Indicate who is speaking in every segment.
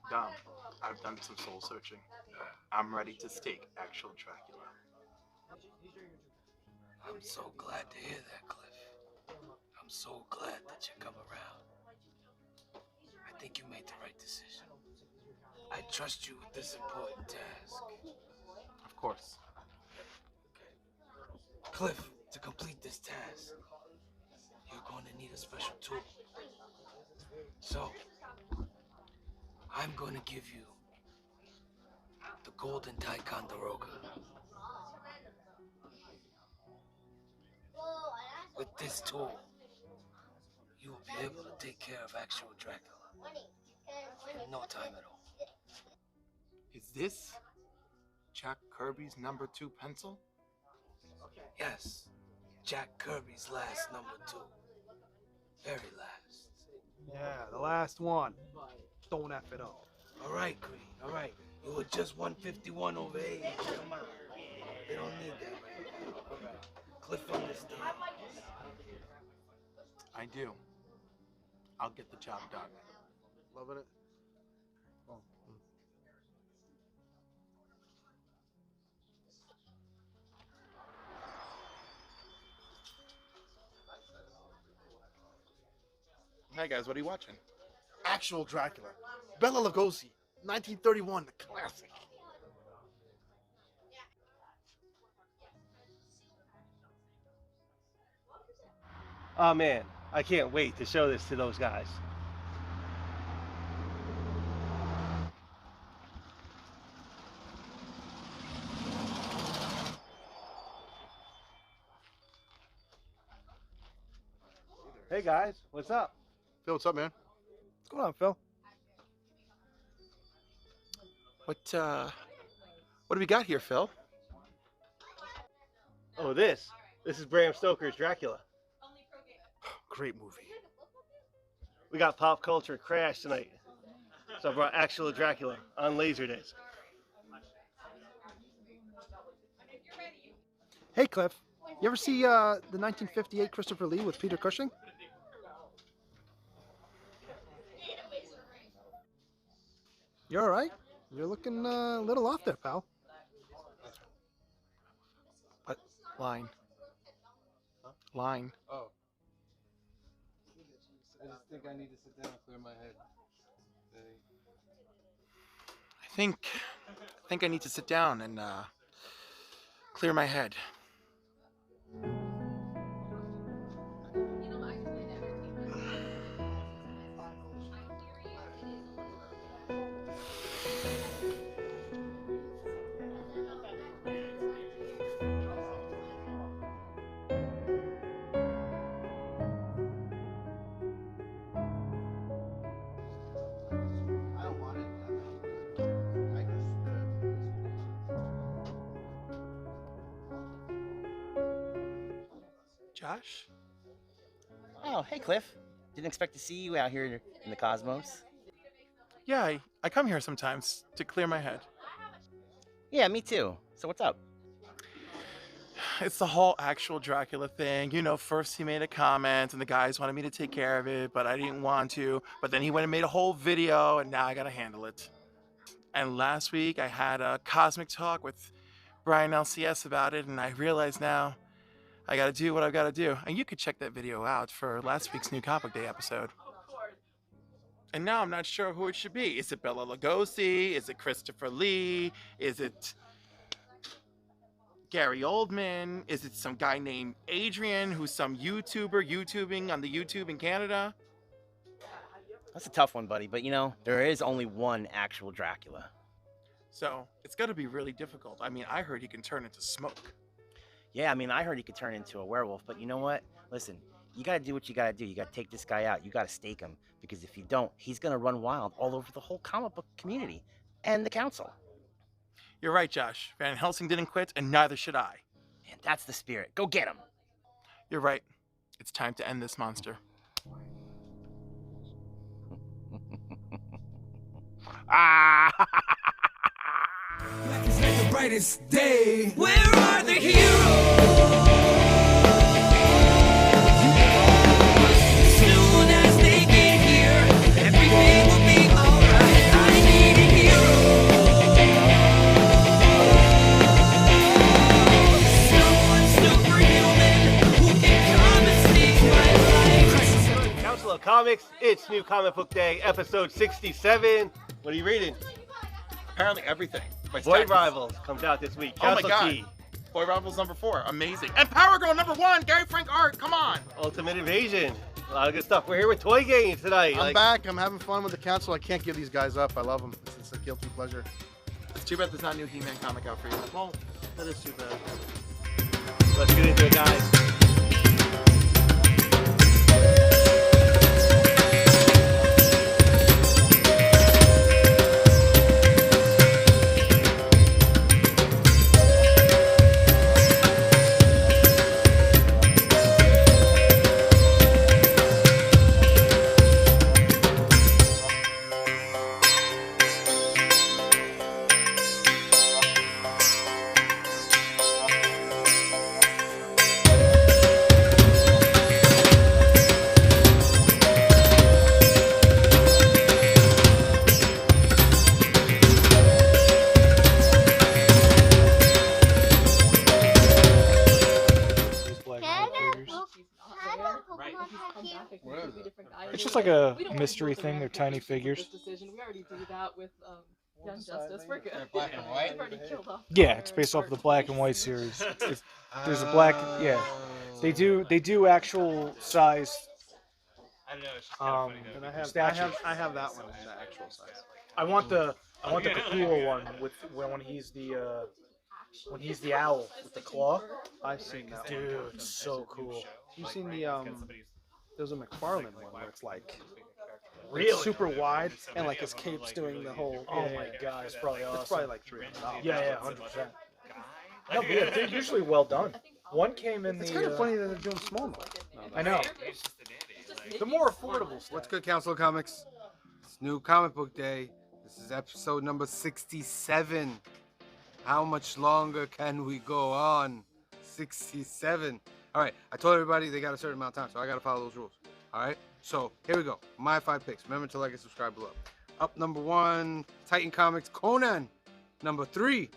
Speaker 1: Dom, I've done some soul searching. I'm ready to stake actual Dracula.
Speaker 2: I'm so glad to hear that, Cliff. I'm so glad that you come around. I think you made the right decision. I trust you with this important task.
Speaker 1: Of course.
Speaker 2: Cliff, to complete this task, you're going to need a special tool. So, I'm going to give you the Golden Ticonderoga. With this tool, you will be able to take care of actual Dracula in no time at all.
Speaker 1: Is this Jack Kirby's #2 pencil?
Speaker 2: Yes, Jack Kirby's last #2. Very last.
Speaker 3: Yeah, the last one. Don't F it up.
Speaker 2: All right, Green, all right. You were just 151 over age. Come on. They don't need that right now. All right. Cliff understands.
Speaker 1: I do. I'll get the job done.
Speaker 3: Loving it. Oh.
Speaker 1: Hey guys, what are you watching?
Speaker 3: Actual Dracula. Bela Lugosi. 1931, the classic.
Speaker 4: Oh man, I can't wait to show this to those guys. Hey guys, what's up?
Speaker 3: Phil, what's up, man? What's going on, Phil?
Speaker 1: What do we got here, Phil?
Speaker 4: Oh, this is Bram Stoker's Dracula.
Speaker 3: Great movie.
Speaker 4: We got pop culture crash tonight, so I brought actual Dracula on Laserdisc.
Speaker 3: Hey, Cliff. You ever see the 1958 Christopher Lee with Peter Cushing? You all right? You're looking a little off there, pal.
Speaker 1: What line? Line.
Speaker 5: Oh. I just think I need to sit down and clear my head.
Speaker 1: I think I need to sit down and clear my head. Josh?
Speaker 6: Oh, hey Cliff. Didn't expect to see you out here in the cosmos.
Speaker 1: Yeah, I come here sometimes to clear my head.
Speaker 6: Yeah, me too. So what's up?
Speaker 1: It's the whole actual Dracula thing. You know, first he made a comment and the guys wanted me to take care of it, but I didn't want to. But then he went and made a whole video and now I gotta handle it. And last week I had a cosmic talk with Brian LCS about it and I realized now I gotta do what I've gotta do. And you could check that video out for last week's New Comic Day episode. And now I'm not sure who it should be. Is it Bela Lugosi? Is it Christopher Lee? Is it Gary Oldman? Is it some guy named Adrian who's some YouTuber YouTubing on the YouTube in Canada?
Speaker 6: That's a tough one, buddy. But you know, there is only one actual Dracula.
Speaker 1: So it's gotta be really difficult. I mean, I heard he can turn into smoke.
Speaker 6: Yeah, I mean, I heard he could turn into a werewolf. But you know what? Listen, you gotta do what you gotta do. You gotta take this guy out. You gotta stake him. Because if you don't, he's gonna run wild all over the whole comic book community and the council.
Speaker 1: You're right, Josh. Van Helsing didn't quit, and neither should I.
Speaker 6: And that's the spirit. Go get him.
Speaker 1: You're right. It's time to end this monster.
Speaker 6: Ah!
Speaker 7: brightest day. Where are the heroes? Soon as they get here, everything will be alright. I need a hero. Someone superhuman who can come and save my life.
Speaker 4: Council of Comics, it's New Comic Book Day, episode 67. What are you reading?
Speaker 1: Apparently everything. My
Speaker 4: Boy
Speaker 1: stack is-
Speaker 4: Rivals comes out this week.
Speaker 1: Oh my
Speaker 4: Council
Speaker 1: God.
Speaker 4: Key,
Speaker 1: Boy Rivals number 4, amazing. And Power Girl number 1, Gary Frank art, come on.
Speaker 4: Ultimate Invasion. A lot of good stuff. We're here with Toy Games tonight.
Speaker 3: I'm back. I'm having fun with the council. I can't give these guys up. I love them. It's a guilty pleasure.
Speaker 1: It's too bad there's not a new He-Man comic out for you. Well, that is too bad.
Speaker 4: Let's get into it, guys.
Speaker 8: It's just like a mystery thing. They're tiny figures.
Speaker 9: We already do that with Young Justice. We're good.
Speaker 5: Black and white?
Speaker 9: We've already killed off.
Speaker 8: Yeah, it's based off of the black and white series. There's a black, yeah. They do actual size.
Speaker 3: And I have that one in the actual size.
Speaker 8: I want the Capullo one with when he's the owl with the claw.
Speaker 3: I've seen that one.
Speaker 8: Dude, it's so cool.
Speaker 3: You've seen the there's a McFarlane one where it's like
Speaker 8: Really?
Speaker 3: super wide and like his cape's doing the whole.
Speaker 8: Oh my God, it's probably awesome.
Speaker 3: It's probably like $300.
Speaker 8: Yeah, 100%. No, but yeah, they're usually well done. One came in
Speaker 3: It's
Speaker 8: the.
Speaker 3: kind of funny that they're doing small mode.
Speaker 8: I know. The more affordable stuff.
Speaker 10: What's good, Council of Comics? It's New Comic Book Day. This is episode number 67. How much longer can we go on? 67. All right, I told everybody they got a certain amount of time, so I got to follow those rules. All right, so here we go. My 5 picks. Remember to like and subscribe below. Up number 1, Titan Comics Conan. Number 3,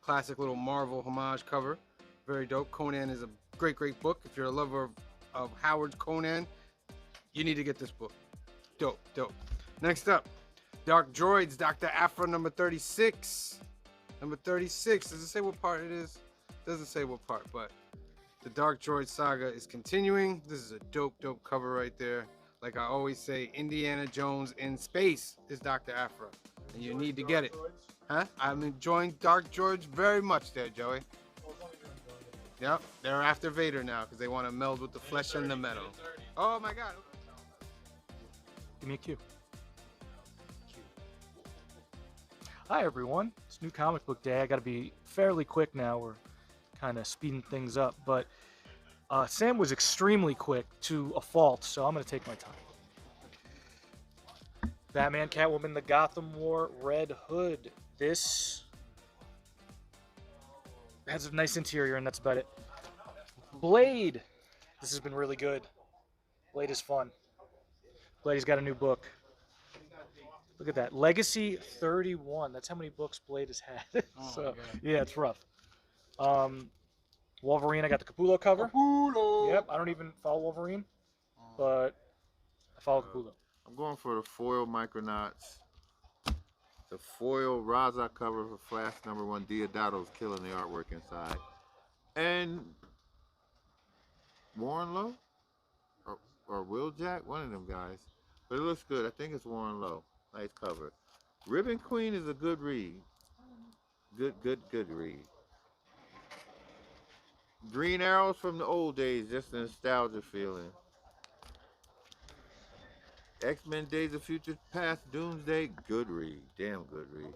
Speaker 10: classic little Marvel homage cover. Very dope. Conan is a great book. If you're a lover of Howard's Conan, you need to get this book. Dope. Next up, Dark Droids, Dr. Aphra, number 36. Number 36. Does it say what part it is? Doesn't say what part, but the Dark Droid saga is continuing. This is a dope cover right there. Like I always say, Indiana Jones in space is Dr. Aphra, and you need to get it. Huh? I'm enjoying Dark Droids very much there, Joey. Yep, they're after Vader now because they want to meld with the flesh and the metal. Oh my God.
Speaker 8: Give me a cue. Hi everyone, it's New Comic Book Day. I gotta be fairly quick now. We're kind of speeding things up, but Sam was extremely quick to a fault, so I'm gonna take my time. Batman, Catwoman, the Gotham War, Red Hood. This has a nice interior, and that's about it. Blade. This has been really good. Blade is fun. Blade's got a new book. Look at that. Legacy 31. That's how many books Blade has had. So, yeah, it's rough. Wolverine, I got the Capullo cover.
Speaker 11: Capullo!
Speaker 8: Yep, I don't even follow Wolverine, but I follow Capullo.
Speaker 11: I'm going for the foil Micronauts. The foil Raza cover for Flash #1. Deodato's killing the artwork inside. And Warren Lowe? Or Will Jack? One of them guys. But it looks good. I think it's Warren Lowe. Nice cover. Ribbon Queen is a good read. Good read. Green Arrows from the old days, just a nostalgia feeling. X-Men Days of Future Past, Doomsday, good read. Damn good read.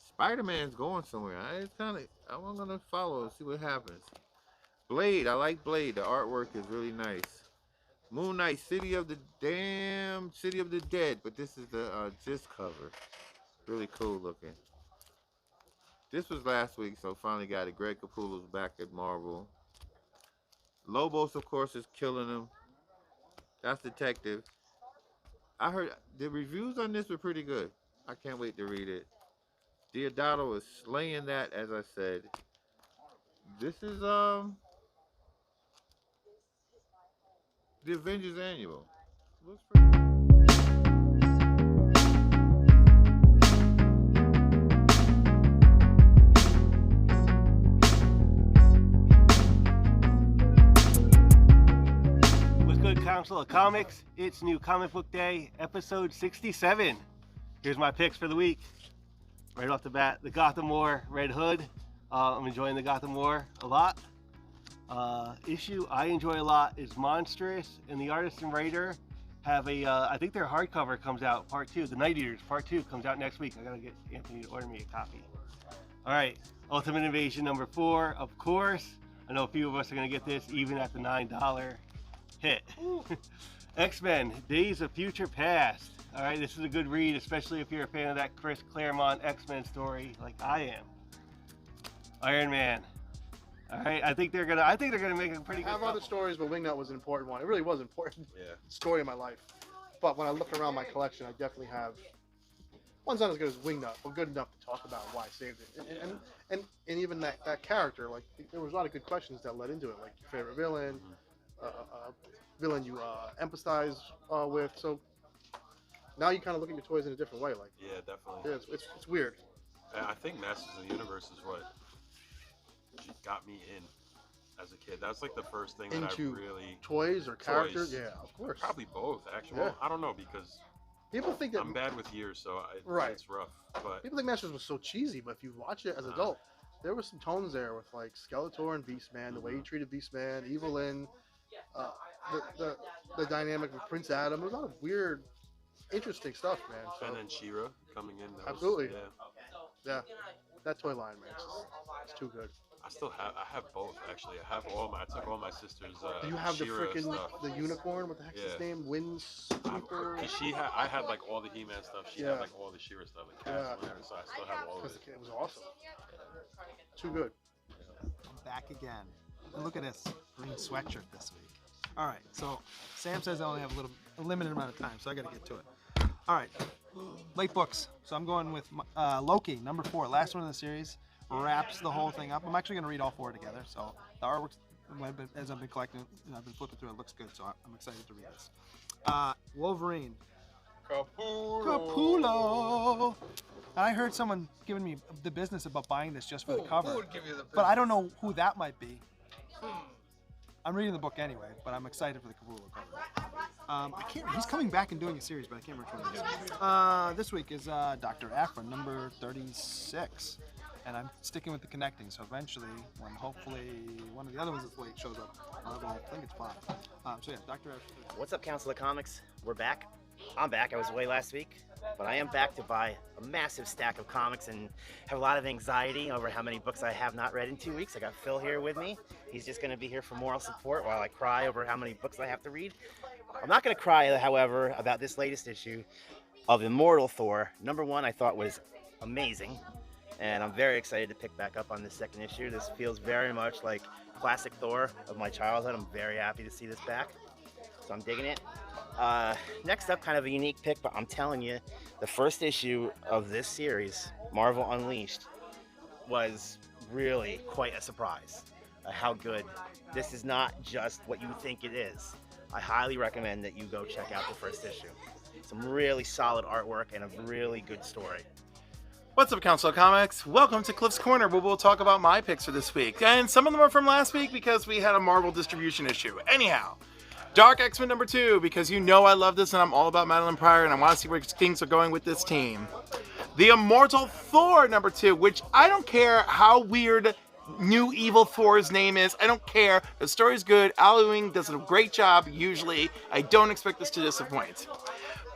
Speaker 11: Spider-Man's going somewhere. I'm gonna follow and see what happens. Blade, I like Blade. The artwork is really nice. Moon Knight, City of the Dead, but this is the Gist cover. Really cool looking. This was last week, so finally got it. Greg Capullo's back at Marvel. Lobos, of course, is killing him. That's Detective. I heard the reviews on this were pretty good. I can't wait to read it. Deodato is slaying that, as I said. This is the Avengers Annual. Looks pretty.
Speaker 4: What's good, Council of Comics? It's New Comic Book Day, episode 67. Here's my picks for the week. Right off the bat, the Gotham War Red Hood. I'm enjoying the Gotham War a lot. Issue I enjoy a lot is Monstrous, and the artist and writer have a, I think their hardcover comes out, part 2, the Night Eaters, part 2 comes out next week. I gotta get Anthony to order me a copy. All right, Ultimate Invasion number 4, of course. I know a few of us are gonna get this even at the $9 hit. X-Men, Days of Future Past. All right, this is a good read, especially if you're a fan of that Chris Claremont X-Men story like I am. Iron Man. All right, I think they're gonna make a pretty good.
Speaker 3: I have other stories, but Wingnut was an important one. It really was an important story in my life. But when I look around my collection, I definitely have one's not as good as Wingnut, but good enough to talk about why I saved it. And even that character, like there was a lot of good questions that led into it, like your favorite villain, villain you empathize with. So now you kind of look at your toys in a different way. Like
Speaker 12: yeah, definitely.
Speaker 3: Yeah, it's weird.
Speaker 12: I think Masters of the Universe is what got me in as a kid. That's like the first thing that I really
Speaker 3: toys or characters. Yeah, of course.
Speaker 12: Probably both, actually.
Speaker 3: Yeah.
Speaker 12: Well, I don't know because
Speaker 3: people think that
Speaker 12: I'm bad with years, so it's rough. But
Speaker 3: people think Masters was so cheesy, but if you watch it as an adult, there were some tones there with like Skeletor and Beastman, the way he treated Beastman, Evelyn, the dynamic with Prince Adam. There was a lot of weird, interesting stuff, man. So,
Speaker 12: and then She-Ra coming in.
Speaker 3: Absolutely. Yeah. That toy line, man, it's too good.
Speaker 12: I have both actually. I took all my sister's.
Speaker 3: Do you have
Speaker 12: She-Ra
Speaker 3: the freaking
Speaker 12: stuff.
Speaker 3: the unicorn? What the heck's his name? Windsweeper.
Speaker 12: I had like all the He-Man stuff. She had like all the She-Ra stuff. Like so I still have all of it.
Speaker 3: It was awesome. Too good.
Speaker 13: I'm back again. And look at this green sweatshirt this week. All right, so Sam says I only have a limited amount of time, so I got to get to it. All right, late books. So I'm going with Loki, number 4, last one in the series. Wraps the whole thing up. I'm actually going to read all 4 together. So the artwork, as I've been collecting, I've been flipping through it, looks good. So I'm excited to read this. Wolverine. Capullo. I heard someone giving me the business about buying this just for the cover.
Speaker 10: Who would give you the
Speaker 13: but I don't know who that might be. I'm reading the book anyway, but I'm excited for the Capullo cover. He's coming back and doing a series, but I can't remember which one it is. This week is Dr. Aphra, number 36. And I'm sticking with the connecting, so eventually, when hopefully one of the other ones that's late shows up, I think it's 5. So yeah, Dr. Aphra.
Speaker 6: What's up, Council of Comics? We're back. I'm back. I was away last week, but I am back to buy a massive stack of comics and have a lot of anxiety over how many books I have not read in 2 weeks. I got Phil here with me. He's just going to be here for moral support while I cry over how many books I have to read. I'm not going to cry, however, about this latest issue of Immortal Thor. Number 1 I thought was amazing, and I'm very excited to pick back up on this second issue. This feels very much like classic Thor of my childhood. I'm very happy to see this back, so I'm digging it. Next up, kind of a unique pick, but I'm telling you, the first issue of this series, Marvel Unleashed, was really quite a surprise. How good. This is not just what you think it is. I highly recommend that you go check out the first issue. Some really solid artwork and a really good story.
Speaker 1: What's up, Council of Comics? Welcome to Cliff's Corner, where we'll talk about my picks for this week. And some of them are from last week because we had a Marvel distribution issue. Anyhow, Dark X-Men number 2, because you know I love this and I'm all about Madeline Pryor and I want to see where things are going with this team. The Immortal Thor number 2, which I don't care how weird new evil Thor's name is. I don't care. The story's good. Al Ewing does a great job, usually. I don't expect this to disappoint.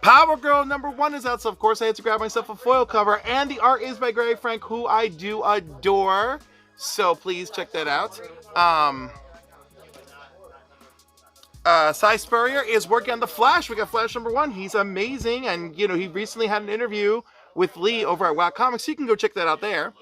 Speaker 1: Power Girl number 1 is out, so of course I had to grab myself a foil cover, and the art is by Greg Frank, who I do adore, so please check that out. Cy Spurrier is working on The Flash. We got Flash number 1. He's amazing, and you know, he recently had an interview with Lee over at WoW Comics, so you can go check that out there.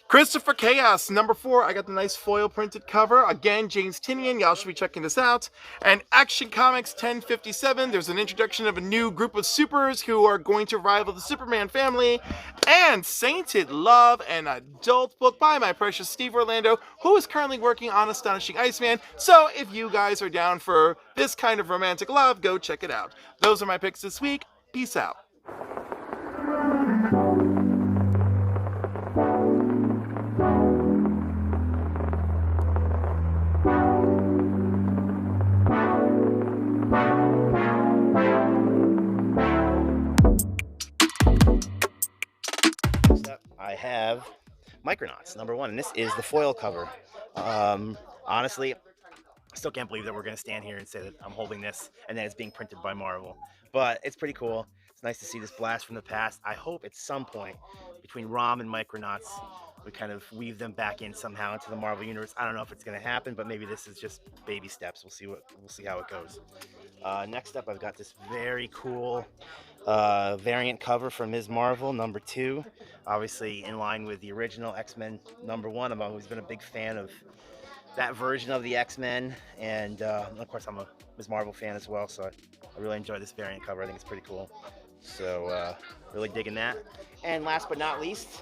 Speaker 1: Christopher Chaos, number 4. I got the nice foil printed cover. Again, James Tinian. Y'all should be checking this out. And Action Comics 1057. There's an introduction of a new group of supers who are going to rival the Superman family. And Sainted Love, an adult book by my precious Steve Orlando, who is currently working on Astonishing Iceman. So if you guys are down for this kind of romantic love, go check it out. Those are my picks this week. Peace out.
Speaker 6: I have Micronauts, number 1, and this is the foil cover. Honestly, I still can't believe that we're going to stand here and say that I'm holding this and that it's being printed by Marvel. But it's pretty cool. It's nice to see this blast from the past. I hope at some point between Rom and Micronauts, we kind of weave them back in somehow into the Marvel universe. I don't know if it's going to happen, but maybe this is just baby steps. We'll see how it goes. Next up, I've got this very cool variant cover from Ms. Marvel, number 2. Obviously in line with the original X-Men number 1. I've always been a big fan of that version of the X-Men, and of course I'm a Ms. Marvel fan as well, so I really enjoy this variant cover. I think it's pretty cool. So really digging that. And last but not least,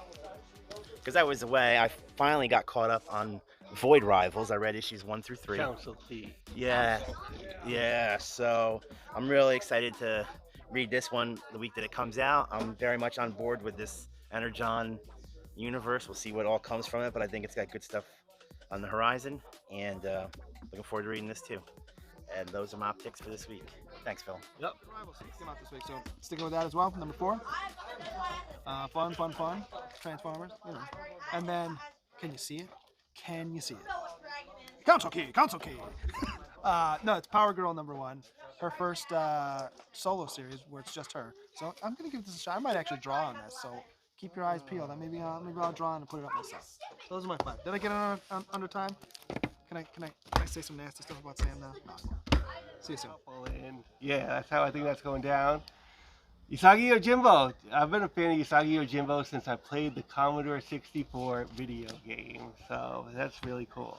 Speaker 6: because I was away, I finally got caught up on Void Rivals. I read issues 1 through 3.
Speaker 4: Council T.
Speaker 6: Yeah, so I'm really excited to read this one the week that it comes out. I'm very much on board with this Energon universe. We'll see what all comes from it, but I think it's got good stuff on the horizon, and looking forward to reading this too. And those are my picks for this week. Thanks, Phil.
Speaker 13: Yep. Rivals came out this week, so sticking with that as well. Number 4. Fun. Transformers, you know. And then, can you see it? Can you see it? Council key. No, it's Power Girl number 1. Her first solo series where it's just her. So I'm gonna give this a shot. I might actually draw on this. So keep your eyes peeled. Maybe I'll draw and put it up myself. Those are my 5. Did I get it under time? Can I say some nasty stuff about Sam now? No. See you soon.
Speaker 4: Yeah, that's how I think that's going down. Usagi Yojimbo. I've been a fan of Usagi Yojimbo since I played the Commodore 64 video game, so that's really cool.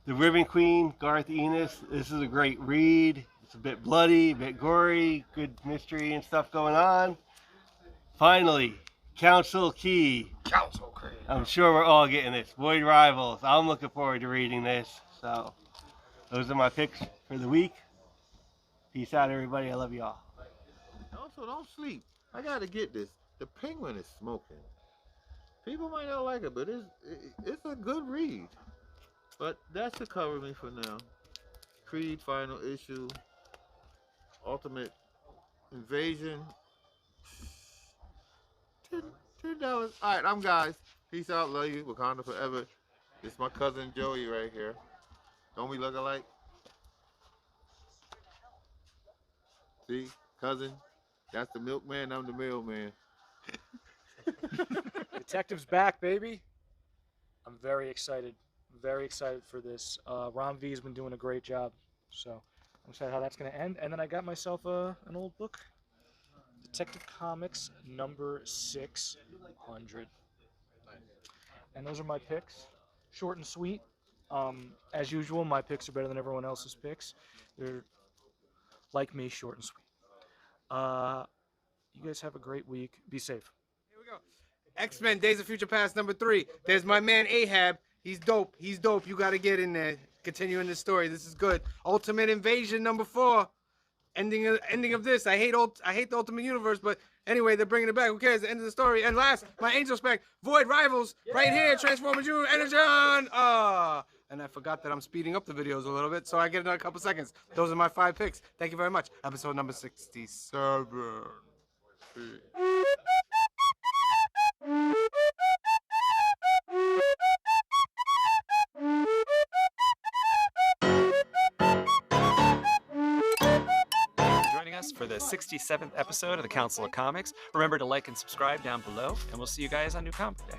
Speaker 4: The Ribbon Queen, Garth Ennis. This is a great read. It's a bit bloody, a bit gory, good mystery and stuff going on. Finally, Council Key. I'm sure we're all getting this. Void Rivals. I'm looking forward to reading this. So, those are my picks for the week. Peace out, everybody. I love you all.
Speaker 11: Also, don't sleep. I gotta get this. The Penguin is smoking. People might not like it, but it's a good read. But that's to cover me for now. Creed final issue. Ultimate Invasion. $10. All right, I'm guys. Peace out. Love you. Wakanda forever. This is my cousin Joey right here. Don't we look alike? See, cousin. That's the milkman. I'm the mailman.
Speaker 8: Detective's back, baby. I'm very excited. Very excited for this. Ron V's been doing a great job, so I'm excited how that's going to end. And then I got myself an old book, Detective Comics number 600. And those are my picks. Short and sweet. As usual, my picks are better than everyone else's picks. They're, like me, short and sweet. You guys have a great week. Be safe.
Speaker 10: Here we go. X-Men Days of Future Past number 3. There's my man Ahab. He's dope. He's dope. You got to get in there. Continuing the story. This is good. Ultimate Invasion number 4. Ending of this. I hate the Ultimate Universe, but anyway, they're bringing it back. Who cares? The end of the story. And last, my Angel Spec, Void Rivals, right here. Transformers Junior Energon. And I forgot that I'm speeding up the videos a little bit, so I get another couple seconds. Those are my 5 picks. Thank you very much. Episode number 67.
Speaker 14: Joining us for the 67th episode of the Council of Comics. Remember to like and subscribe down below, and we'll see you guys on New Comic Day.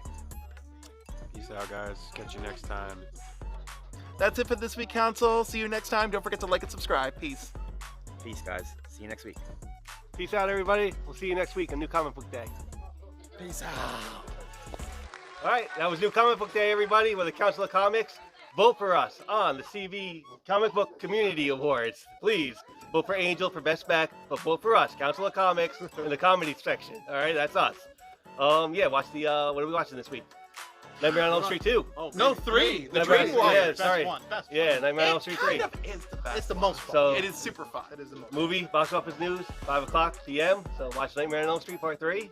Speaker 12: Peace out, guys. Catch you next time.
Speaker 1: That's it for this week, Council. See you next time. Don't forget to like and subscribe. Peace.
Speaker 6: Peace, guys. See you next week.
Speaker 4: Peace out, everybody. We'll see you next week on New Comic Book Day.
Speaker 10: Peace out.
Speaker 4: All right, that was New Comic Book Day, everybody, with the Council of Comics. Vote for us on the CV Comic Book Community Awards. Please vote for Angel for Best Back, but vote for us, Council of Comics, in the comedy section. All right, that's us. Yeah, watch the, what are we watching this week? Nightmare on Elm Street 2.
Speaker 1: Oh, no, 3. The
Speaker 4: Nightmare on-
Speaker 1: Dream Warrior.
Speaker 4: Yeah, sorry. Yeah, Nightmare on Elm Street 3.
Speaker 1: Is the best.
Speaker 3: It's the most fun.
Speaker 4: So,
Speaker 1: It is super fun.
Speaker 3: It is the most
Speaker 4: movie, box office news, 5 o'clock p.m. So watch Nightmare on Elm Street Part 3.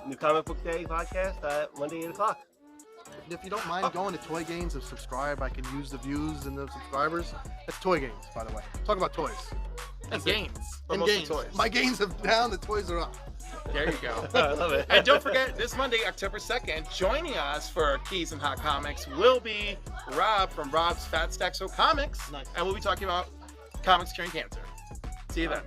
Speaker 4: New Comic Book Day podcast Monday, 8 o'clock.
Speaker 3: And if you don't mind going to Toy Games and subscribe, I can use the views and the subscribers. That's Toy Games, by the way. Talk about toys.
Speaker 1: And games. But
Speaker 3: And
Speaker 1: mostly
Speaker 3: games.
Speaker 1: toys.
Speaker 3: My games are down, the toys are up.
Speaker 1: There you go.
Speaker 4: I love it.
Speaker 1: And don't forget, this Monday, October 2nd, joining us for Keys and Hot Comics will be Rob from Rob's Fat Stacks of Comics.
Speaker 3: Nice.
Speaker 1: And we'll be talking about comics curing cancer. See you then.